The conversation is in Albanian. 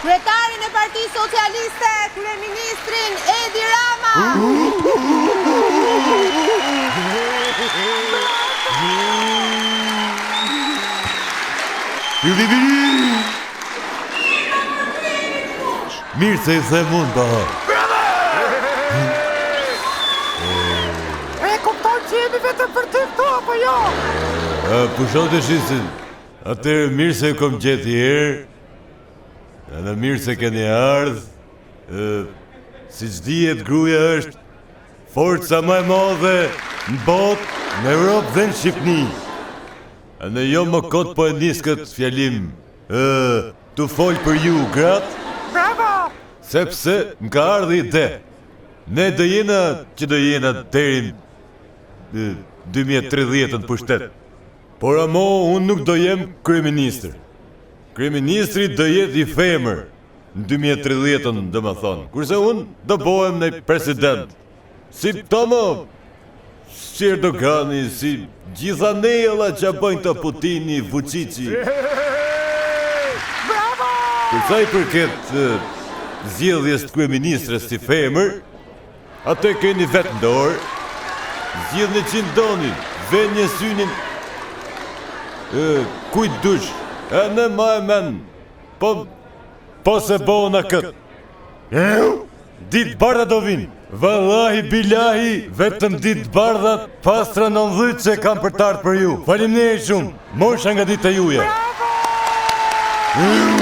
Kryetarin e Partisë Socialiste, kryeministrin Edi Rama. Mirë se i the mund, Bahar. E kupton që jemi vetëm për ty këtu, apo jo? Pusho të shisin. Atëherë mirë se kom gjeti herë. Edhe mirë se keni ardhë. Si që dihet, gruaja është forca më e madhe në botë, në Europë dhe në Shqipni. Në jo më kot po e nisë këtë fjalim të folë për ju, gratë. Bravo! Sepse më ka ardhë ide. Ne do jena deri 2030 në pushtet. Por amo, unë nuk do jem kryeministër. Kryeministri do jetë i femër në 2030, dhe më thonë. Kurse unë do bohem në president. Si Tomo, si Erdogani, si gjitha nejëlla që bëjnë të Putini, Vučići. Bravo! Përsa i përket zgjedhjes të kryeministres si femër, atë keni vetë në dorë, zgjedhni që ndoni, ven një synin, kujt dush, e në ma e men, po se bona këtë. Ditë bardha do vinë, vallahi bilahi, vetëm ditë bardha pastra 90 që kam për tartë për ju. Faleminderit shumë, mosha nga ditë e juja. Bravo!